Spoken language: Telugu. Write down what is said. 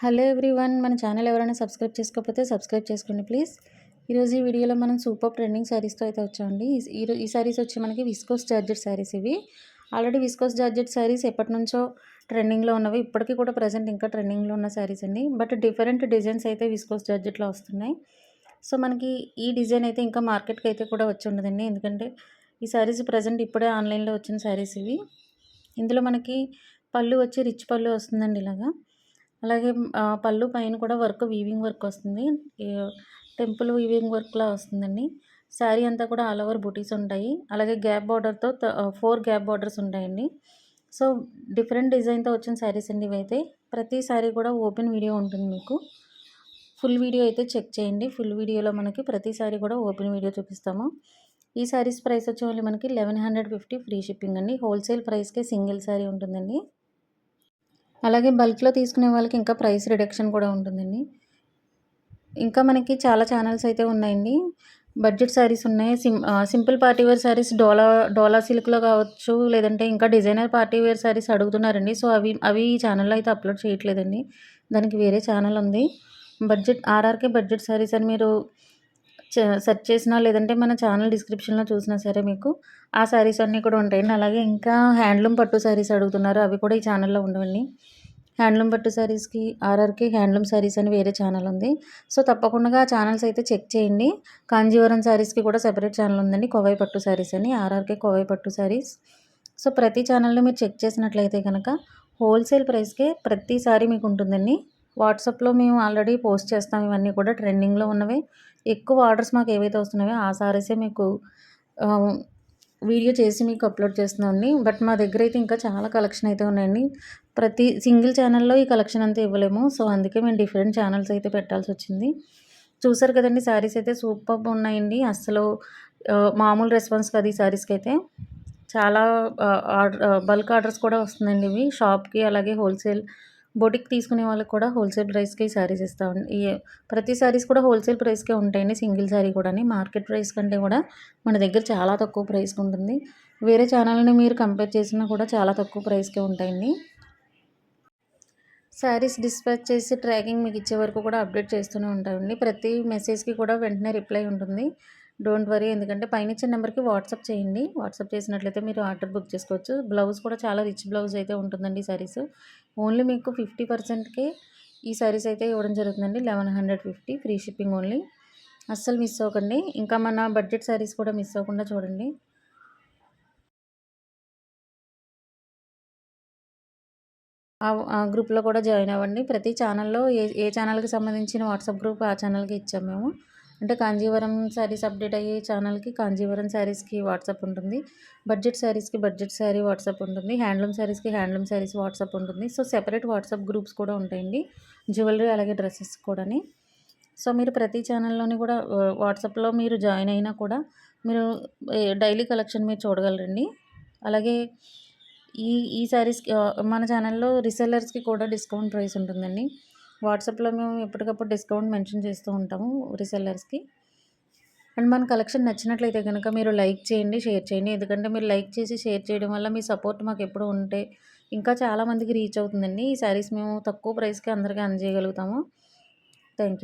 హలో ఎవ్రీవన్, మన ఛానల్ ఎవరైనా సబ్స్క్రైబ్ చేసుకోకపోతే సబ్స్క్రైబ్ చేసుకోండి ప్లీజ్. ఈరోజు ఈ వీడియోలో మనం సూపర్ ట్రెండింగ్ శారీస్తో అయితే వచ్చామండి. ఈ శారీస్ వచ్చి మనకి విస్కోస్ జార్జెట్ శారీస్. ఇవి ఆల్రెడీ విస్కోస్ జార్జెట్ శారీస్ ఎప్పటి నుంచో ట్రెండింగ్లో ఉన్నవి, ఇప్పటికీ కూడా ప్రజెంట్ ఇంకా ట్రెండింగ్లో ఉన్న శారీస్ అండి. బట్ డిఫరెంట్ డిజైన్స్ అయితే విస్కోస్ జార్జెట్లో వస్తున్నాయి. సో మనకి ఈ డిజైన్ అయితే ఇంకా మార్కెట్కి అయితే కూడా వచ్చి ఉండదండి, ఎందుకంటే ఈ శారీస్ ప్రజెంట్ ఇప్పుడే ఆన్లైన్లో వచ్చిన శారీస్ ఇవి. ఇందులో మనకి పళ్ళు వచ్చి రిచ్ పళ్ళు వస్తుందండి ఇలాగా. అలాగే పళ్ళు పైన కూడా వర్క్ వీవింగ్ వర్క్ వస్తుంది. టెంపుల్ వీవింగ్ వర్క్లా వస్తుందండి. శారీ అంతా కూడా ఆల్ ఓవర్ బుటీస్ ఉంటాయి. అలాగే గ్యాప్ బార్డర్తో 4 గ్యాప్ బార్డర్స్ ఉంటాయండి. సో డిఫరెంట్ డిజైన్తో వచ్చిన శారీస్ అండి ఇవైతే. ప్రతి శారీ కూడా ఓపెన్ వీడియో ఉంటుంది మీకు. ఫుల్ వీడియో అయితే చెక్ చేయండి. ఫుల్ వీడియోలో మనకి ప్రతి శారీ కూడా ఓపెన్ వీడియో చూపిస్తాము. ఈ శారీస్ ప్రైస్ వచ్చి ఓన్లీ మనకి 1150 ఫ్రీ షిప్పింగ్ అండి. హోల్సేల్ ప్రైస్కే సింగిల్ శారీ ఉంటుందండి. అలాగే బల్క్లో తీసుకునే వాళ్ళకి ఇంకా ప్రైస్ రిడక్షన్ కూడా ఉంటుందండి. ఇంకా మనకి చాలా ఛానల్స్ అయితే ఉన్నాయండి. బడ్జెట్ శారీస్ ఉన్నాయి, సింపుల్ పార్టీ వేర్ శారీస్ డోలా సిల్క్లో కావచ్చు, లేదంటే ఇంకా డిజైనర్ పార్టీ వేర్ శారీస్ అడుగుతున్నారండి. సో అవి ఈ ఛానల్లో అయితే అప్లోడ్ చేయట్లేదండి, దానికి వేరే ఛానల్ ఉంది. బడ్జెట్ ఆర్ఆర్కే బడ్జెట్ శారీస్ అని మీరు సెర్చ్ చేసినా, లేదంటే మన ఛానల్ డిస్క్రిప్షన్లో చూసినా సరే మీకు ఆ శారీస్ అన్నీ కూడా ఉంటాయండి. అలాగే ఇంకా హ్యాండ్లూమ్ పట్టు శారీస్ అడుగుతున్నారు, అవి కూడా ఈ ఛానల్లో ఉండవండి. హ్యాండ్లూమ్ పట్టు శారీస్కి ఆర్ఆర్కే హ్యాండ్లూమ్ శారీస్ అని వేరే ఛానల్ ఉంది. సో తప్పకుండా ఆ ఛానల్స్ అయితే చెక్ చేయండి. కాంజీవరం శారీస్కి కూడా సెపరేట్ ఛానల్ ఉందండి, కోవై పట్టు శారీస్ అని, ఆర్ఆర్కే కోవై పట్టు శారీస్. సో ప్రతి ఛానల్ని మీరు చెక్ చేసినట్లయితే కనుక హోల్సేల్ ప్రైస్కే ప్రతి సారీ మీకు ఉంటుందండి. వాట్సాప్లో మేము ఆల్రెడీ పోస్ట్ చేస్తాం, ఇవన్నీ కూడా ట్రెండింగ్లో ఉన్నవే. ఎక్కువ ఆర్డర్స్ మాకు ఏవైతే వస్తున్నాయో ఆ సారీసే మీకు వీడియో చేసి మీకు అప్లోడ్ చేస్తున్నామండి. బట్ మా దగ్గర అయితే ఇంకా చాలా కలెక్షన్ అయితే ఉన్నాయండి. ప్రతి సింగిల్ ఛానల్లో ఈ కలెక్షన్ అంతా ఇవ్వలేము. సో అందుకే మేము డిఫరెంట్ ఛానల్స్ అయితే పెట్టాల్సి వచ్చింది. చూసారు కదండి, శారీస్ అయితే సూపర్బ్ ఉన్నాయండి. అసలు మామూలు రెస్పాన్స్ కాదు ఈ శారీస్కి అయితే. చాలా బల్క్ ఆర్డర్స్ కూడా వస్తుందండి ఇవి షాప్కి. అలాగే హోల్సేల్ బొటిక్ తీసుకునే వాళ్ళకి కూడా హోల్సేల్ ప్రైస్కి ఈ శారీస్ ఇస్తామండి. ప్రతి శారీస్ కూడా హోల్సేల్ ప్రైస్కే ఉంటాయండి, సింగిల్ శారీ కూడా. మార్కెట్ ప్రైస్ కంటే కూడా మన దగ్గర చాలా తక్కువ ప్రైస్కి ఉంటుంది. వేరే ఛానల్ని మీరు కంపేర్ చేసినా కూడా చాలా తక్కువ ప్రైస్కే ఉంటాయండి. శారీస్ డిస్పాచ్ చేసి ట్రాకింగ్ మీకు ఇచ్చే వరకు కూడా అప్డేట్ చేస్తూనే ఉంటామండి. ప్రతి మెసేజ్కి కూడా వెంటనే రిప్లై ఉంటుంది. డోంట్ వరీ, ఎందుకంటే పైన ఇచ్చిన నెంబర్కి వాట్సాప్ చేయండి. వాట్సాప్ చేసినట్లయితే మీరు ఆర్డర్ బుక్ చేసుకోవచ్చు. బ్లౌజ్ కూడా చాలా రిచ్ బ్లౌజ్ అయితే ఉంటుందండి. శారీస్ ఓన్లీ మీకు 50%కే ఈ శారీస్ అయితే ఇవ్వడం జరుగుతుందండి. 1150 ఫ్రీ షిప్పింగ్ ఓన్లీ. అస్సలు మిస్ అవ్వకండి. ఇంకా మన బడ్జెట్ శారీస్ కూడా మిస్ అవ్వకుండా చూడండి. ఆ గ్రూప్లో కూడా జాయిన్ అవ్వండి. ప్రతి ఛానల్లో ఏ ఛానల్కి సంబంధించిన వాట్సాప్ గ్రూప్ ఆ ఛానల్కి ఇచ్చాము మేము. అంటే కాంజీవరం శారీస్ అప్డేట్ అయ్యే ఛానల్కి కాంజీవరం శారీస్కి వాట్సాప్ ఉంటుంది, బడ్జెట్ శారీస్కి బడ్జెట్ శారీ వాట్సాప్ ఉంటుంది, హ్యాండ్లూమ్ శారీస్కి హ్యాండ్లూమ్ శారీస్ వాట్సాప్ ఉంటుంది. సో సెపరేట్ వాట్సాప్ గ్రూప్స్ కూడా ఉంటాయండి, జ్యువెలరీ అలాగే డ్రెస్సెస్ కూడాని. సో మీరు ప్రతి ఛానల్లోని కూడా వాట్సాప్లో మీరు జాయిన్ అయినా కూడా మీరు డైలీ కలెక్షన్ మీరు చూడగలరండి. అలాగే ఈ ఈ శారీస్కి మన ఛానల్లో రీసెల్లర్స్కి కూడా డిస్కౌంట్ ప్రైస్ ఉంటుందండి. వాట్సాప్లో మేము ఎప్పటికప్పుడు డిస్కౌంట్ మెన్షన్ చేస్తూ ఉంటాము రీసెల్లర్స్కి. అండ్ మన కలెక్షన్ నచ్చినట్లయితే కనుక మీరు లైక్ చేయండి, షేర్ చేయండి. ఎందుకంటే మీరు లైక్ చేసి షేర్ చేయడం వల్ల మీ సపోర్ట్ మాకు ఎప్పుడు ఉంటే ఇంకా చాలామందికి రీచ్ అవుతుందండి. ఈ శారీస్ మేము తక్కువ ప్రైస్కి అందరికీ అందజేయగలుగుతాము. Thank you.